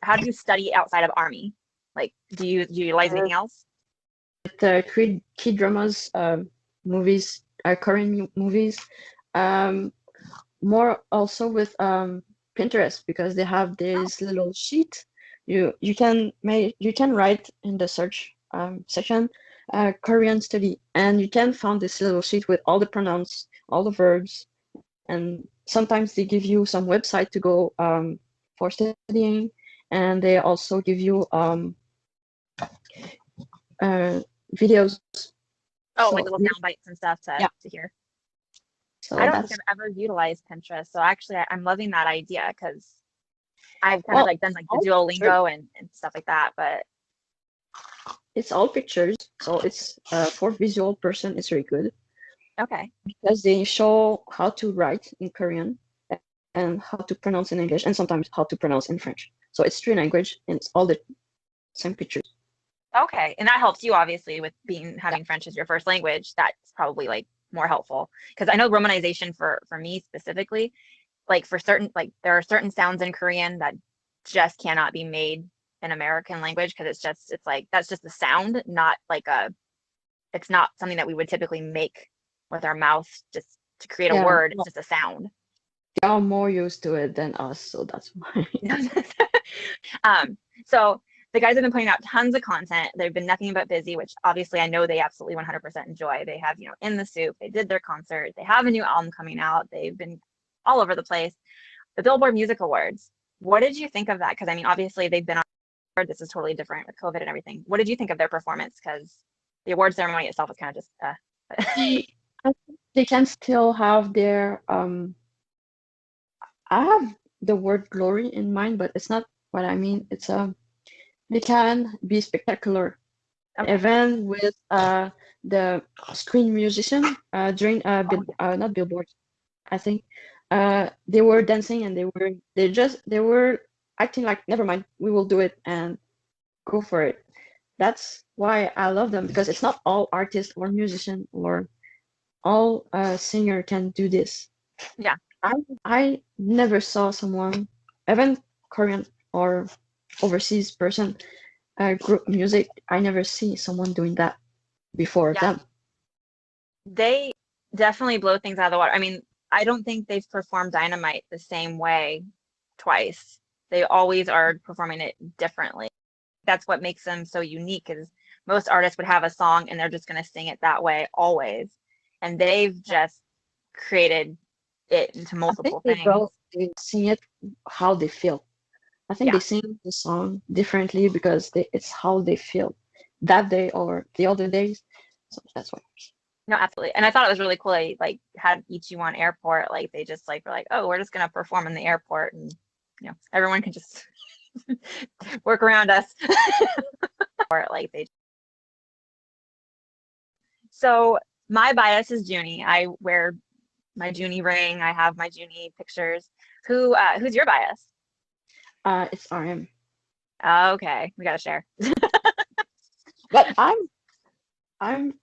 how do you study outside of Army? Like, do you utilize anything else? The K-dramas, movies, Korean movies, um, more also with Pinterest, because they have this little sheet. You can write in the search section Korean study, and you can find this little sheet with all the pronouns, all the verbs, and sometimes they give you some website to go for studying, and they also give you videos. Oh, So like little sound bites and stuff yeah, to hear. so I don't think that's I've ever utilized Pinterest. So actually, I'm loving that idea because I've kind of well, like done like the all pictures. Duolingo and stuff like that. But It's all pictures, so it's for visual person, it's very good okay. because they show how to write in Korean and how to pronounce in English, and sometimes how to pronounce in French. So it's three language and it's all the same pictures. Okay. And that helps you obviously with Yeah. having French as your first language. That's probably like more helpful because I know romanization for me specifically, like for certain, like there are certain sounds in Korean that just cannot be made in American language because it's like that's just the sound, not like it's not something that we would typically make with our mouth just to create a Yeah, word. It's well, just a sound. they are more used to it than us, so that's why. Um, so the guys have been putting out tons of content. They've been nothing but busy, which obviously I know they absolutely 100% enjoy. They have, In the Soup, they did their concert, they have a new album coming out, they've been all over the place. The Billboard Music Awards, what did you think of that? Because I mean, obviously they've been on, this is totally different with COVID and everything. What did you think of their performance? Because the award ceremony itself is kind of just, I think they can still have their I have the word glory in mind, but it's not what I mean. It's they can be spectacular. okay. Even with the screen musician during not Billboard, I think they were dancing and they were acting like never mind, we will do it and go for it. That's why I love them, because it's not all artists or musician or all singer can do this. Yeah. I never saw someone, even Korean or overseas person, group music. I never see someone doing that before Yeah. them. They definitely blow things out of the water. I mean, I don't think they've performed Dynamite the same way twice. They always are performing it differently. That's what makes them so unique is most artists would have a song and they're just going to sing it that way always. And they've just created it into I think multiple things. they sing it how they feel. I think they Yeah, sing the song differently because it's how they feel that day or the other days. So that's why. no, absolutely. And I thought it was really cool. They like had Ichiwan Airport, like they just like were like, oh, we're just going to perform in the airport and everyone can just work around us. Or like they So my bias is Junie. I wear my Junie ring. I have my Junie pictures. Who's your bias? It's RM. Okay, we gotta share. But I'm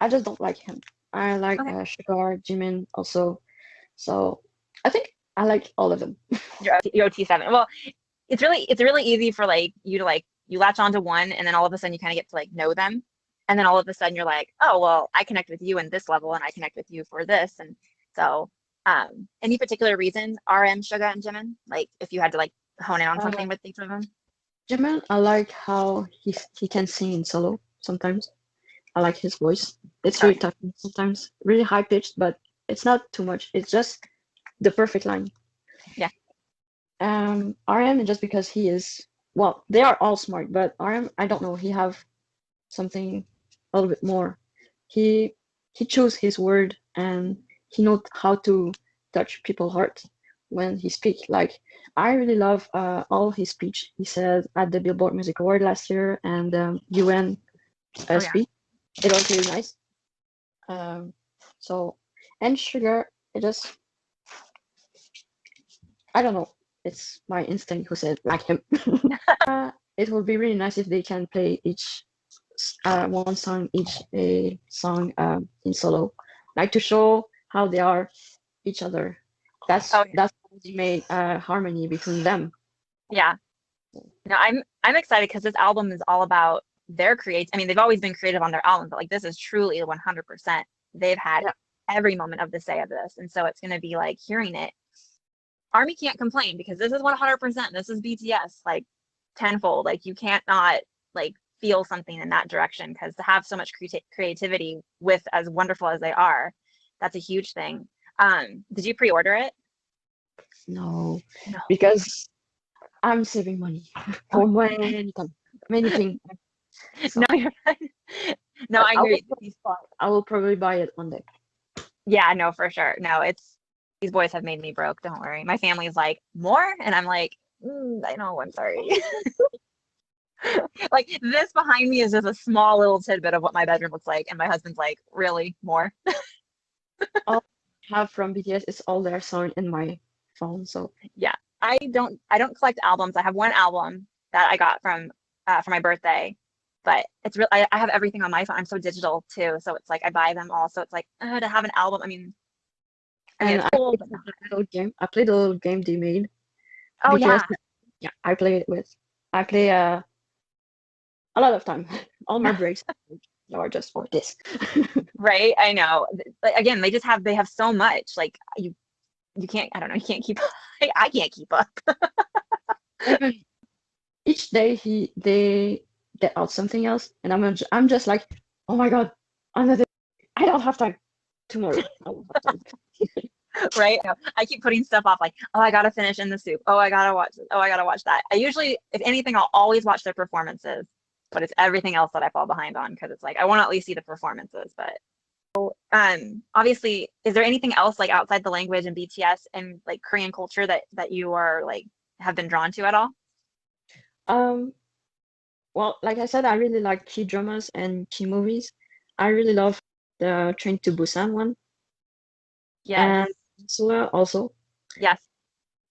I just don't like him. I like Okay, Sugar, Jimin also. So I think I like all of them. you're OT7. Well, it's really easy for like you to like you latch onto one and then all of a sudden you kind of get to like know them. And then all of a sudden you're like, oh well, I connect with you in this level and I connect with you for this. And so any particular reason, RM, Sugar, and Jimin? Like if you had to like hone in on Uh, something with each of them? Jimin, I like how he can sing in solo sometimes. I like his voice. It's Oh really touching sometimes, really high pitched, but it's not too much. It's just the perfect line. yeah. RM, just because he is, well, they are all smart, but RM, I don't know, he have something a little bit more. He he chose his word and he knows how to touch people's heart when he speaks. Like I really love all his speech he said at the Billboard Music Award last year and UN Oh yeah. speech. It was really nice. Um, so and Sugar, it just I don't know. It's my instinct who said like him. It would be really nice if they can play each one song each a song in solo, like to show how they are each other. Oh yeah. That's the ultimate harmony between them. Yeah. No, I'm excited because this album is all about their create. I mean, they've always been creative on their albums, but like this is truly 100%. They've had Yeah. every moment of the say of this, and so it's going to be like hearing it. ARMY can't complain because this is 100%. This is BTS like tenfold. Like you can't not like feel something in that direction because to have so much creativity with as wonderful as they are, that's a huge thing. Did you pre-order it? No, No. because I'm saving money for many things. No, So, you're fine. No, but I agree. I will probably buy it one day. Yeah, no, for sure. No, it's these boys have made me broke. Don't worry. My family's like, more? And I'm like, I know, I'm sorry. Like this behind me is just a small little tidbit of what my bedroom looks like. And my husband's like, really? More? All I have from BTS is all their song in my phone. So Yeah. I don't collect albums. I have one album that I got from for my birthday, but it's real I have everything on my phone. I'm so digital too. So it's like I buy them all. So it's like to have an album. I mean and it's cool, but not. I played a little game they made. Oh BTS. yeah. Yeah, I play it with. I play a lot of time. All my breaks are just for this. Right? I know. Like, again, they have so much. Like you can't, I don't know, you can't keep I can't keep up. Even each day they get out something else, and I'm just like, oh my god, another. I don't have time. Tomorrow, I will have time. Right? I keep putting stuff off like, oh, I gotta finish In the Soup. Oh, I gotta watch this. Oh, I gotta watch that. I usually, if anything, I'll always watch their performances, but it's everything else that I fall behind on because it's like I want to at least see the performances. But obviously, is there anything else like outside the language and BTS and like Korean culture that you are like have been drawn to at all? Um, well, like I said, I really like key dramas and key movies. I really love the Train to Busan one, Yes. and Sula also. Yes.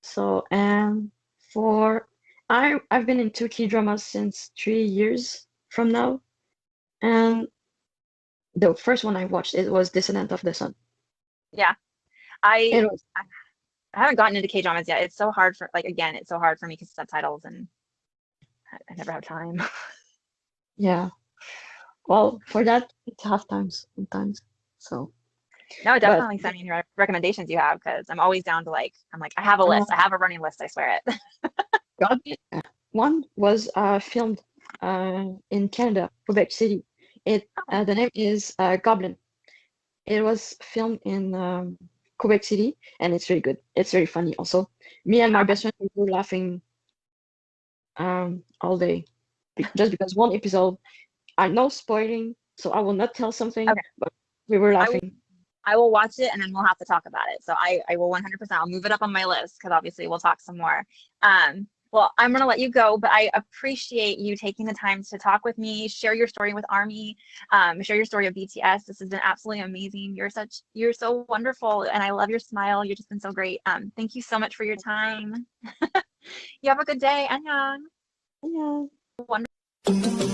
So, and for I've been into key dramas since 3 years from now, and the first one I watched it was Descendant of the Sun. Yeah. I It was I haven't gotten into K-dramas yet. It's so hard for like again, it's so hard for me because subtitles and I never have time. yeah. Well, for that it's half times sometimes. So, No, but definitely send me any recommendations you have because I'm always down to like I'm like I have a uh, list. I have a running list, I swear it. God, one was filmed in Canada, Quebec City. The name is Goblin. It was filmed in Quebec City, and it's really good. It's very funny also. Me and my best friend we were laughing all day, just because one episode. I know spoiling, so I will not tell something, Okay. but we were I will laughing. I will watch it and then we'll have to talk about it. So I will 100%. I'll move it up on my list because obviously we'll talk some more. Well, I'm gonna let you go, but I appreciate you taking the time to talk with me, share your story with ARMY, share your story of BTS. This has been absolutely amazing. You're so wonderful, and I love your smile. You've just been so great. Thank you so much for your time. You have a good day. Annyeong. Yeah. Wonderful.